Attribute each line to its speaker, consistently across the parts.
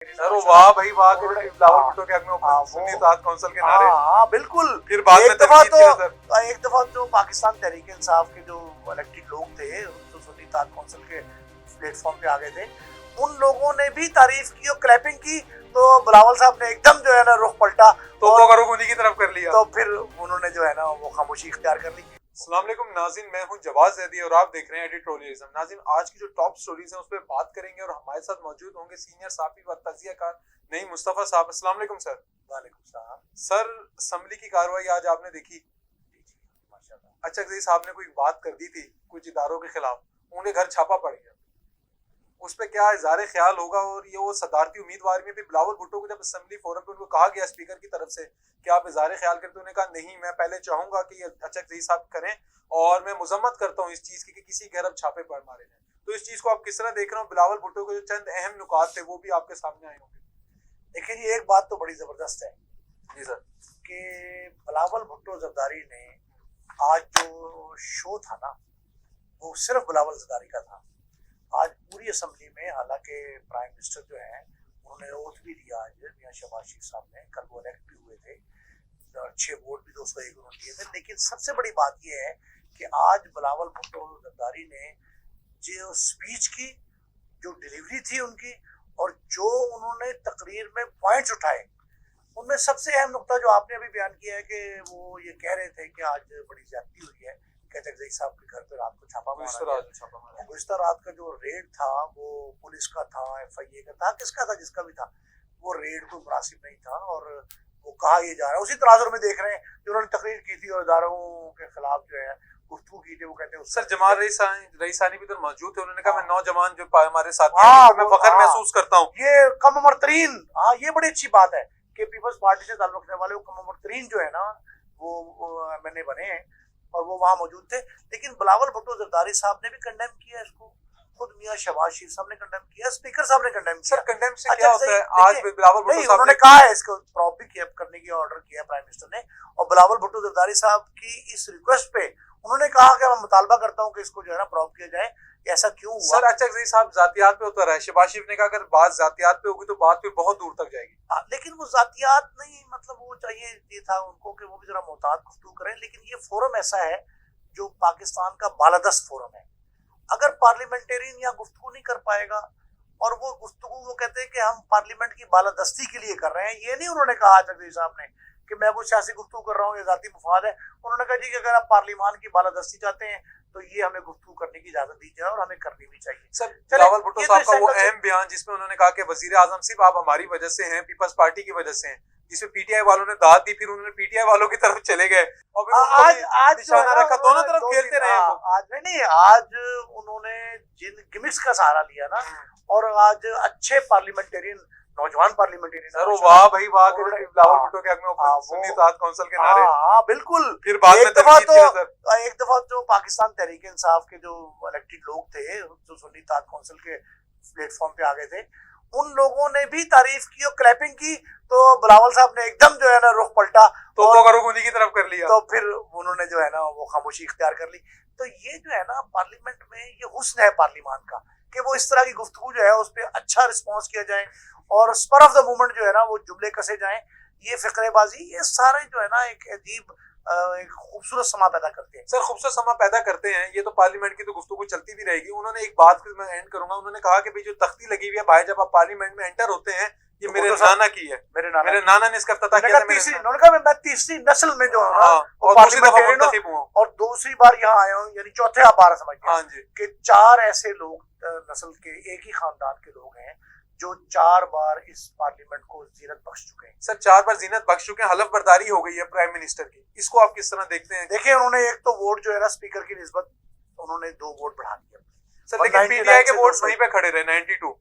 Speaker 1: سر واہ بھائی واہ کے بلاول بھٹو کے حق میں سنی اتحاد کونسل کے نعرے.
Speaker 2: ہاں بالکل.
Speaker 1: پھر بعد میں تنقید کیا سر.
Speaker 2: ایک دفعہ جو پاکستان تحریک انصاف کے جو الیکٹڈ لوگ تھے جو سنی اتحاد کونسل کے پلیٹ فارم پہ آ گئے تھے ان لوگوں نے بھی تعریف کی اور کلیپنگ کی تو بلاول صاحب نے ایک دم جو ہے نا رخ پلٹا
Speaker 1: تو وہ رخ انہی کی طرف کر لیا
Speaker 2: تو پھر انہوں نے جو ہے نا وہ خاموشی اختیار کر لی.
Speaker 1: السلام علیکم ناظرین, میں ہوں جواز زیدی اور آپ دیکھ رہے ہیں ایڈیٹوریلزم. ناظرین آج کی جو ٹاپ سٹوریز ہیں اس پہ بات کریں گے اور ہمارے ساتھ موجود ہوں گے سینئر صحافی و تجزیہ کار نعیم مصطفیٰ صاحب. السلام علیکم سر.
Speaker 2: وعلیکم السلام.
Speaker 1: سر اسمبلی کی کارروائی آج آپ نے دیکھی؟ اچھا جی صاحب نے کوئی بات کر دی تھی کچھ اداروں کے خلاف, ان کے گھر چھاپا پڑ گیا, اس پہ کیا اظہار خیال ہوگا؟ اور یہ وہ صدارتی امیدوار میں بھی بلاول بھٹو کو جب اسمبلی فورم پہ ان کو کہا گیا اسپیکر کی طرف سے کہ آپ اظہار خیال کرتے, انہوں نے کہا نہیں میں پہلے چاہوں گا کہ یہ اچھا جی صاحب کریں اور میں مذمت کرتا ہوں اس چیز کی کہ کسی کے گھر اب چھاپے پڑ مارے جائیں. تو اس چیز کو آپ کس طرح دیکھ رہے ہو؟ بلاول بھٹو کے جو چند اہم نکات تھے وہ بھی آپ کے سامنے آئے ہوں گے.
Speaker 2: دیکھیں جی ایک بات تو بڑی زبردست ہے
Speaker 1: جی سر
Speaker 2: کہ بلاول بھٹو زرداری نے آج جو شو تھا نا وہ صرف بلاول زرداری کا تھا. آج پوری اسمبلی میں حالانکہ پرائم منسٹر جو ہیں انہوں نے اوتھ بھی لیا آج میاں شہباز شریف صاحب نے, کل وہ الیکٹ بھی ہوئے تھے, 6 ووٹ بھی 201 انہوں نے دیے تھے, لیکن سب سے بڑی بات یہ ہے کہ آج بلاول بھٹو زرداری نے جو اسپیچ کی, جو ڈیلیوری تھی ان کی, اور جو انہوں نے تقریر میں پوائنٹس اٹھائے ان میں سب سے اہم نقطہ جو آپ نے ابھی بیان کیا ہے کہ وہ یہ کہہ رہے تھے کہ آج بڑی زیادتی ہوئی ہے کہ جگزئی صاحب کے گھر پہ رات کو چھاپا مارا. گزشتہ رات کا جو ریڈ تھا وہ پولیس کا تھا, ایف آئی اے کا تھا, کس کا تھا, جس کا بھی تھا, وہ ریڈ کوئی مناسب نہیں تھا. اور وہ کہا یہ جا رہا ہے اسی تناظر میں دیکھ رہے ہیں جو انہوں نے تقریر کی تھی اور اداروں کے خلاف جو ہے گفتگو کی تھی, وہ کہتے ہیں
Speaker 1: سر جمال رئیسانی بھی تو موجود تھے, انہوں نے کہا میں نوجوان جو ہمارے ساتھی ہیں میں فخر محسوس کرتا ہوں.
Speaker 2: یہ کم عمر ترین, ہاں یہ بڑی اچھی بات ہے کہ پیپلز پارٹی سے تعلق رکھنے والے وہ کم عمر ترین جو ہے نا وہ ایم این اے بنے ہیں اور وہ وہاں موجود تھے. لیکن بلاول بھٹو زرداری صاحب نے بھی کنڈیم کیا اس کو, خود میاں شہباز شریف صاحب نے کنڈیم کیا, اسپیکر صاحب نے کنڈیم کیا.
Speaker 1: سر کنڈیم سے کیا ہوتا ہے؟ آج بلاول بھٹو صاحب
Speaker 2: انہوں نے کہا ہے اس کو پراپ بھی کیا کرنے کی آرڈر کیا پرائم منسٹر نے, اور بلاول بھٹو زرداری صاحب کی اس ریکویسٹ پہ انہوں نے کہا کہ میں مطالبہ کرتا ہوں کہ اس کو جو ہے نا پراپ کیا جائے. ایسا کیوں ہوا
Speaker 1: سر؟ اچھا جی صاحب ذاتیات پہ اتر ہے, شہباز شریف نے کہا اگر بات ذاتیات پہ ہوگی تو بات پھر بہت دور تک جائے گی.
Speaker 2: لیکن وہ ذاتیات نہیں, مطلب وہ چاہیے یہ تھا ان کو کہ وہ بھی ذرا محتاط گفتگو کریں. لیکن یہ فورم ایسا ہے جو پاکستان کا بالادست فورم ہے, اگر پارلیمنٹرین یا گفتگو نہیں کر پائے گا, اور وہ گفتگو وہ کہتے ہیں کہ ہم پارلیمنٹ کی بالادستی کے لیے کر رہے ہیں, یہ نہیں انہوں نے کہا جگزئی صاحب نے کہ میں کوئی سیاسی گفتگو کر رہا ہوں, یہ ذاتی مفاد ہے. انہوں نے کہا جی کہ اگر آپ پارلیمان کی بالادستی چاہتے ہیں تو یہ ہمیں گفتگو کرنے کی اجازت دی جائے اور ہمیں کرنی بھی چاہیے.
Speaker 1: سر بلاول بھٹو صاحب کا وہ اہم بیان جس میں انہوں نے کہا کہ وزیر اعظم صرف آپ ہماری وجہ سے ہیں, پیپلز پارٹی کی وجہ سے ہیں, جس میں پی ٹی آئی والوں نے داد دی, پھر انہوں نے پی ٹی آئی والوں کی طرف چلے گئے اور پھر آج نشانہ رکھا, دونوں طرف کھیلتے رہے.
Speaker 2: آج نہیں, آج انہوں نے جن گمکس کا سہارا لیا نا, اور آج اچھے پارلیمنٹرین, نوجوان پارلیمنٹرین,
Speaker 1: سر واہ بھائی واہ کے بلاول بھٹو کے حق میں سنی اتحاد کونسل کے نعرے.
Speaker 2: ہاں بالکل.
Speaker 1: پھر بعد میں
Speaker 2: ایک دفعہ جو پاکستان تحریک انصاف کے جو الیکٹڈ لوگ تھے جو سنی اتحاد کونسل کے پلیٹ فارم پہ آ گئے تھے ان لوگوں نے بھی تعریف کی اور کلیپنگ کی تو بلاول صاحب نے ایک دم جو ہے نا رخ پلٹا
Speaker 1: تو وہ رخ انہی کی طرف کر لیا.
Speaker 2: تو پھر انہوں نے جو ہے نا وہ خاموشی اختیار کر لی. تو یہ جو ہے نا پارلیمنٹ میں یہ حسن ہے پارلیمان کا کہ وہ اس طرح کی گفتگو جو ہے اس پہ اچھا رسپانس کیا جائے اور اسپر آف دا مومنٹ جو ہے نا وہ جملے کسے جائیں. یہ فقرے بازی یہ سارے جو ہے نا ایک عجیب ایک خوبصورت سما پیدا کرتے ہیں.
Speaker 1: سر خوبصورت سما پیدا کرتے ہیں, یہ تو پارلیمنٹ کی تو گفتگو چلتی بھی رہے گی. انہوں نے ایک بات میں اینڈ کروں گا, انہوں نے کہا کہ جو تختی لگی ہوئی ہے بھائی جب آپ پارلیمنٹ میں انٹر ہوتے ہیں یہ میرے نانا کی ہے, میرے نانا نے اس کا افتتاح کیا.
Speaker 2: انہوں نے کہا میں تیسری نسل میں جو ہوں اور دوسری بار یہاں آیا ہوں, یعنی چوتھے آپ بار سمجھتے ہیں کہ 4 ایسے لوگ نسل کے ایک ہی خاندان کے لوگ ہیں جو 4 بار اس پارلیمنٹ کو زینت بخش چکے ہیں.
Speaker 1: سر 4 بار زینت بخش چکے ہیں, حلف برداری ہو گئی ہے پرائم منسٹر کی, اس کو آپ کس طرح دیکھتے ہیں؟
Speaker 2: دیکھیں انہوں نے ایک تو ووٹ جو ہے نا اسپیکر کی نسبت انہوں نے 2 ووٹ بڑھا دیا.
Speaker 1: سر لیکن پی ٹی آئی کے ووٹس وہیں پہ کھڑے رہے 92,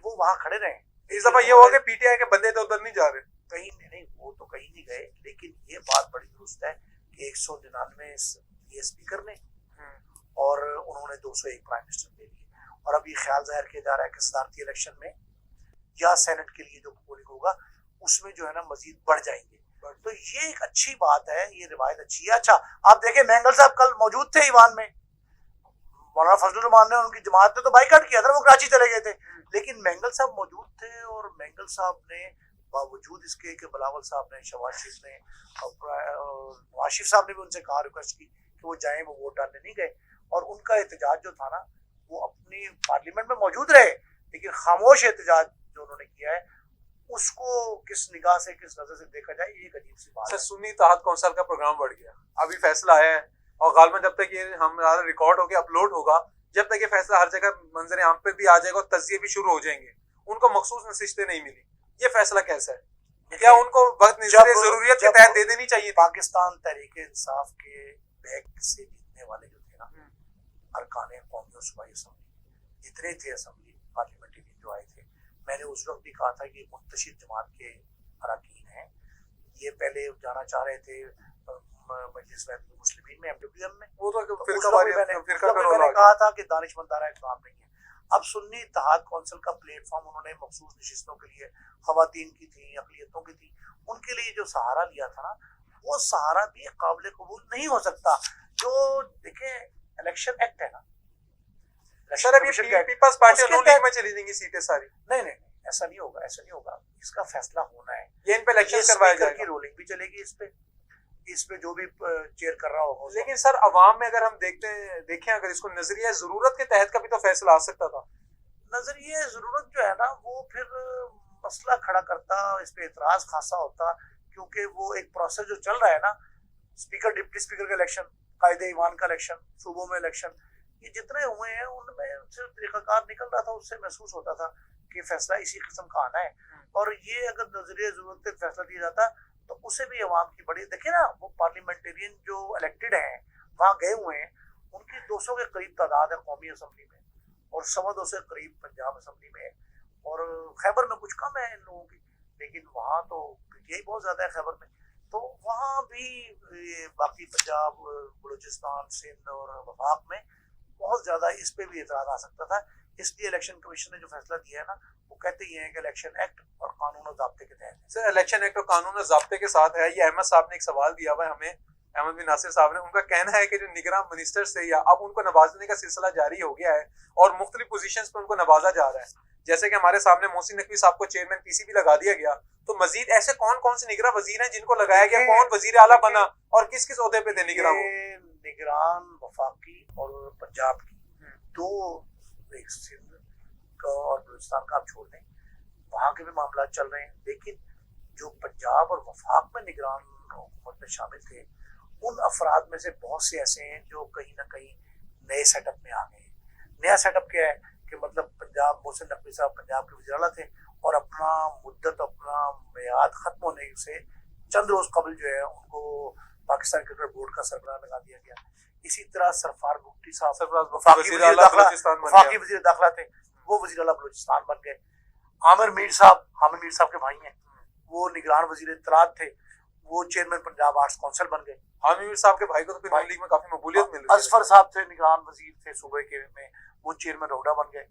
Speaker 2: وہ وہاں کھڑے رہے.
Speaker 1: اس دفعہ یہ ہوا کہ پی ٹی آئی کے بندے تو ادھر نہیں جا رہے,
Speaker 2: کہیں نہیں, وہ تو کہیں نہیں گئے. لیکن یہ بات بڑی درست ہے کہ 199 یہ اسپیکر نے اور انہوں نے 201 پرائم منسٹر دے لیے, اور اب یہ خیال ظاہر کیا جا رہا ہے کہ صدارتی الیکشن میں یا سینٹ کے لیے جو پولنگ ہوگا اس میں جو ہے نا مزید بڑھ جائیں گے. تو یہ ایک اچھی بات ہے, یہ روایت اچھی ہے. اچھا آپ دیکھیں مینگل صاحب کل موجود تھے ایوان میں, مولانا فضل الرحمان نے ان کی جماعت نے تو بائیکاٹ کیا تھا, وہ کراچی چلے گئے تھے. لیکن مینگل صاحب موجود تھے اور مینگل صاحب نے باوجود اس کے کہ بلاول صاحب نے، شہباز شریف نے اور نواز شریف صاحب نے بھی ان سے کہا، ریکویسٹ کی کہ وہ جائیں، وہ ووٹ ڈالنے نہیں گئے. اور ان کا احتجاج جو تھا نا وہ اپنی پارلیمنٹ میں موجود رہے، لیکن خاموش احتجاج جو انہوں نے کیا ہے اس کو کس نگاہ سے، کس نظر سے دیکھا جائے، یہ ایک عجیب سی بات ہے.
Speaker 1: سنی اتحاد کونسل کا پروگرام بڑھ گیا، ابھی فیصلہ آیا ہے اور غالباً جب تک یہ ہمارا ریکارڈ ہو کے اپلوڈ ہوگا، جب تک یہ فیصلہ ہر جگہ منظر عام پہ بھی آ جائے گا اور تجزیے بھی شروع ہو جائیں گے. ان کو مخصوص نشستیں نہیں ملی، یہ فیصلہ کیسا ہے؟ کیا ان کو وقت نظر ضروریت کے تحت دے دینی چاہیے؟
Speaker 2: پاکستان تحریک انصاف کے بیک سے جیتنے والے جو تھے نا ارکان قومی اور صوبائی اسمبلی جتنے تھے، اسمبلی پارلیمنٹرین جو آئے تھے، میں نے اس وقت بھی کہا تھا کہ منتشر جماعت کے اراکین ہیں، یہ پہلے جانا چاہ رہے تھے مجلس مسلمین میں، MWM میں.
Speaker 1: وہ تو
Speaker 2: میں نے کہا تھا کہ دانش مندانہ اقدام نہیں ہے. اب سنی اتحاد کونسل کا پلیٹ فارم انہوں نے مخصوص نشستوں کے لیے، خواتین کی تھی، اقلیتوں کی تھی، ان کے لیے جو سہارا لیا تھا نا، وہ سہارا بھی قابل قبول نہیں ہو سکتا. جو دیکھیں الیکشن ایکٹ ہے نا،
Speaker 1: سر ابھی پیپلز پارٹی نون لیگ میں چلی جائیں گی سیٹیں ساری.
Speaker 2: نہیں ایسا نہیں ہوگا، ایسا نہیں ہوگا. اس کا فیصلہ ہونا ہے،
Speaker 1: یہ ان پہ الیکشن کروایا جائے گا،
Speaker 2: کی رولنگ بھی چلے گی اس پہ جو بھی چیئر کر رہا ہوگا.
Speaker 1: لیکن سر عوام میں اگر ہم دیکھیں اگر اس کو نظریہ ضرورت کے تحت کا بھی تو فیصلہ آ سکتا تھا.
Speaker 2: نظریہ ضرورت جو ہے نا وہ پھر مسئلہ کھڑا کرتا، اس پہ اعتراض خاصا ہوتا، کیونکہ وہ ایک پروسیس جو چل رہا ہے نا، اسپیکر ڈپٹی اسپیکر کا الیکشن، قائد ایوان کا الیکشن، صوبوں میں الیکشن، یہ جتنے ہوئے ہیں ان میں صرف طریقہ کار نکل رہا تھا. اس سے محسوس ہوتا تھا کہ فیصلہ اسی قسم کا آنا ہے. اور یہ اگر نظریہ ضرورت سے فیصلہ دیا جاتا تو اسے بھی عوام کی بڑی، دیکھیں نا وہ پارلیمنٹرین جو الیکٹڈ ہیں وہاں گئے ہوئے ہیں، ان کی 200 کے قریب تعداد ہے قومی اسمبلی میں، اور 200 سے قریب پنجاب اسمبلی میں، اور خیبر میں کچھ کم ہے ان لوگوں کی، لیکن وہاں تو یہی بہت زیادہ ہے خیبر میں. تو وہاں بھی باقی پنجاب، بلوچستان، سندھ اور وفاق میں بہت زیادہ اس پہ بھی اعتراض آ سکتا تھا. اس لیے الیکشن کمیشن نے جو فیصلہ دیا ہے نا وہ کہتے ہی ہیں کہ الیکشن ایکٹ اور قانون و ضابطے کے تحت.
Speaker 1: سر الیکشن ایکٹ اور قانون و ضابطے کے ساتھ ہے. یہ احمد صاحب نے ایک سوال دیا ہوا ہے ہمیں، احمد بن ناصر صاحب نے، ان کا کہنا ہے کہ جو نگراں منسٹر سے یا اب ان کو نوازنے کا سلسلہ جاری ہو گیا ہے اور مختلف پوزیشنز پہ ان کو نوازا جا رہا ہے. جیسے کہ ہمارے سامنے محسن نقوی صاحب کو چیئرمین PCB لگا دیا گیا، تو مزید ایسے کون سے نگراں وزیر ہیں جن کو لگایا گیا؟ کون وزیر اعلیٰ بنا اور کس عہدے پہ تھے نگراں؟
Speaker 2: نگران وفاقی اور پنجاب کی دو، ایک سندھ اور بلوچستان کا آپ چھوڑ دیں، وہاں کے بھی معاملات چل رہے ہیں. لیکن جو پنجاب اور وفاق میں نگران حکومت میں شامل تھے ان افراد میں سے بہت سے ایسے ہیں جو کہیں نہ کہیں نئے سیٹ اپ میں آ گئے ہیں. نیا سیٹ اپ کیا ہے کہ مطلب پنجاب، محسن نقوی صاحب پنجاب کے وزیر اعلیٰ تھے اور اپنا میعاد ختم ہونے سے چند روز قبل جو ہے ان کو پاکستان کرکٹ بورڈ کا سربراہ لگا دیا گیا. اسی طرح سرفراز بگٹی صاحب وفاقی وزیر داخلہ تھے، وہ وزیر اعلیٰ بلوچستان بن گئے. حامد میر صاحب کے بھائی ہیں، وہ نگران وزیر اطلاعات تھے، وہ چیئرمین پنجاب آرٹس کونسل بن گئے.
Speaker 1: حامد میر صاحب کے بھائی کو تو پھر لیگ میں کافی مقبولیت مل رہی ہے.
Speaker 2: اظفر صاحب تھے، نگران وزیر تھے صوبے کے میں، وہ چیئرمین روڈا بن گئے.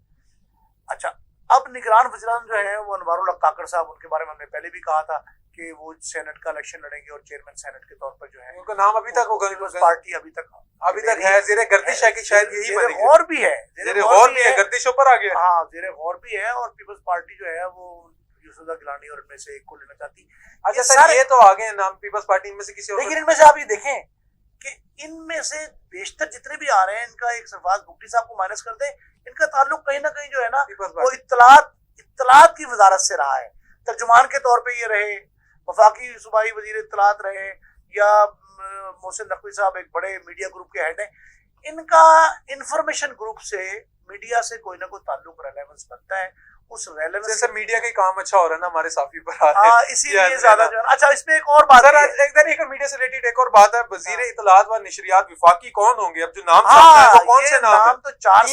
Speaker 2: اچھا اب نگران وزیران جو ہیں وہ انوار الحق کاکڑ صاحب، ان کے بارے میں ہم نے پہلے بھی کہا تھا کہ وہ سینٹ کا الیکشن لڑیں گے اور چیئرمین سینٹ کے طور پر جو ہے
Speaker 1: ان کا نام ابھی تک
Speaker 2: پارٹی ابھی تک
Speaker 1: ہے، زیر گردش ہے کہ شاید یہی بنے گی.
Speaker 2: غور بھی ہے،
Speaker 1: زیر غور بھی ہے، گردشوں پر آ گیا.
Speaker 2: ہاں زیر غور بھی ہے، اور پیپلز پارٹی جو ہے وہ یوسف گیلانی اور ان میں سے ایک کو لینا چاہتی.
Speaker 1: اچھا سر یہ تو آگے نام پیپلز پارٹی ان میں سے کسی اور،
Speaker 2: لیکن ان میں سے آپ یہ دیکھیں کہ ان میں سے بیشتر جتنے بھی آ رہے ہیں، ان کا ایک سرفراز بگٹی صاحب کو مائنس کر دیں، ان کا تعلق کہیں نہ کہیں جو ہے نا وہ اطلاعات کی وزارت سے رہا ہے. ترجمان کے طور پہ یہ رہے، وفاقی صوبائی وزیر اطلاعات رہے، یا محسن نقوی صاحب ایک بڑے میڈیا گروپ کے ہیڈ ہیں. ان کا انفارمیشن گروپ سے، میڈیا سے کوئی نہ کوئی تعلق، ریلیونس بنتا ہے. اس ریلیونس
Speaker 1: جیسے میڈیا کا کام اچھا ہو رہا ہے نا ہمارے صافی پر آ رہے ہیں.
Speaker 2: ہاں اسی لیے زیادہ جو ہے. اچھا اس میں ایک اور بات
Speaker 1: سر ایک میڈیا سے ریلیٹڈ ایک اور بات ہے، وزیر اطلاعات و نشریات وفاقی کون ہوں گے؟ اب جو نام سامنے ہے وہ کون سے نام ہیں؟
Speaker 2: تو چار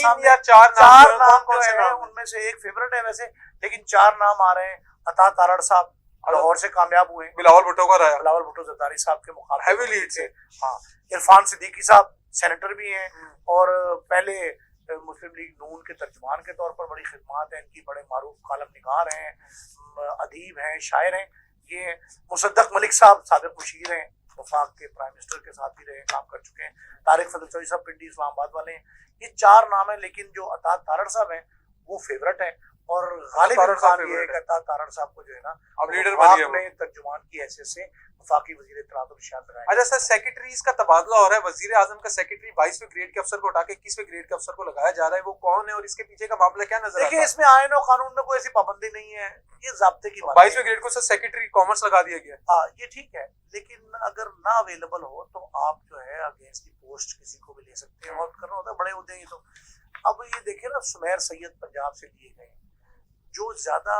Speaker 2: نام کون سے ہیں، ان میں سے ایک فیورٹ ہے ویسے، لیکن 4 نام آ رہے ہیں. عطا تارڑ صاحب لاہور سے کامیاب ہوئے،
Speaker 1: بلاول بھٹو کا رہا،
Speaker 2: بلاول بھٹو زرداری صاحب کے مخالف
Speaker 1: ہیوی لیڈ سے.
Speaker 2: ہاں عرفان صدیقی صاحب سینیٹر بھی ہیں، اور پہلے مسلم لیگ نون کے ترجمان کے طور پر بڑی خدمات ہیں ان کی، بڑے معروف کالم نگار ہیں، ادیب ہیں، شاعر ہیں. یہ مصدق ملک صاحب سابق مشیر ہیں، وفاق کے پرائم منسٹر کے ساتھ بھی رہے، کام کر چکے ہیں. طارق فضل چودھری صاحب پنڈی اسلام آباد والے ہیں. یہ 4 نام ہیں، لیکن جو عطا تارڑ صاحب ہیں وہ فیورٹ ہیں، اور غالب خان یہ کہتا تارڑ صاحب کو جو ہے نا
Speaker 1: اب لیڈر بن گئے
Speaker 2: میں ترجمان کی حیثیت سے وفاقی وزیر اطلاعات اور ارشاد لگائے.
Speaker 1: اچھا سر سیکرٹریز کا تبادلہ ہو رہا ہے, وزیر اعظم کا سیکرٹری 22ویں گریڈ کے افسر کو اٹھا کے 21ویں گریڈ کے افسر کو لگایا جا رہا ہے, وہ کون ہے اور اس کے پیچھے کا معاملہ کیا نظر آتا ہے؟
Speaker 2: دیکھیں اس میں آئین و قانون میں کوئی ایسی پابندی نہیں ہے, یہ ضابطے کی بات
Speaker 1: 22ویں گریڈ کو سر سیکرٹری کامرس لگا دیا گیا.
Speaker 2: ہاں یہ ٹھیک ہے, لیکن اگر نہ اویلیبل ہو تو آپ جو ہے اگینسٹ دی پوسٹ کسی کو بھی لے سکتے ہیں, اور کرنا ہوتا ہے بڑے عہدے ہی. تو اب یہ دیکھیں نا سمیر سید پنجاب سے لیے گئے, جو زیادہ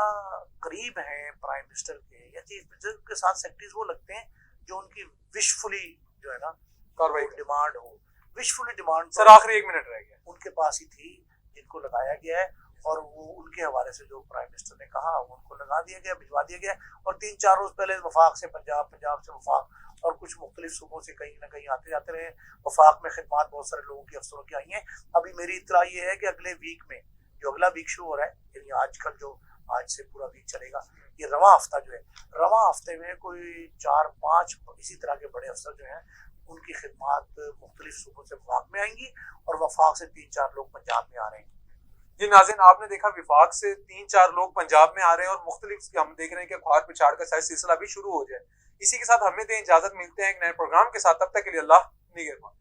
Speaker 2: قریب ہیں پرائم منسٹر کے یا چیف منسٹر کے ساتھ سیکرٹریز وہ لگتے ہیں جو ان کی وشفلی جو ہے نا
Speaker 1: کاروائی
Speaker 2: ڈیمانڈ ہو. وشفلی ڈیمانڈ
Speaker 1: سر آخری 1 منٹ رہ گیا,
Speaker 2: ان کے پاس ہی تھی جن کو لگایا گیا ہے, اور وہ ان کے حوالے سے جو پرائم منسٹر نے کہا وہ ان کو لگا دیا گیا, بھجوا دیا گیا. اور 3-4 روز پہلے وفاق سے پنجاب, پنجاب سے وفاق, اور کچھ مختلف صوبوں سے کہیں نہ کہیں آتے جاتے رہے. وفاق میں خدمات بہت سارے لوگوں کی افسروں کی آئی ہیں. ابھی میری اطلاع یہ ہے کہ اگلے ویک میں, جو اگلا ویک شروع ہو رہا ہے, یعنی آج کل جو آج سے پورا ویک چلے گا, یہ رواں ہفتہ جو ہے, رواں ہفتے میں کوئی 4-5 اسی طرح کے بڑے افسر جو ہیں ان کی خدمات مختلف صوبوں سے وفاق میں آئیں گی, اور وفاق سے 3-4 لوگ پنجاب میں آ رہے ہیں.
Speaker 1: جی ناظرین آپ نے دیکھا وفاق سے 3-4 لوگ پنجاب میں آ رہے ہیں, اور مختلف ہم دیکھ رہے ہیں کہ کھوار پچھاڑ کا شاید سلسلہ بھی شروع ہو جائے. اسی کے ساتھ ہمیں دیں اجازت, ملتے ہیں ایک نئے پروگرام کے ساتھ, تب تک کے لیے اللہ نگہبان.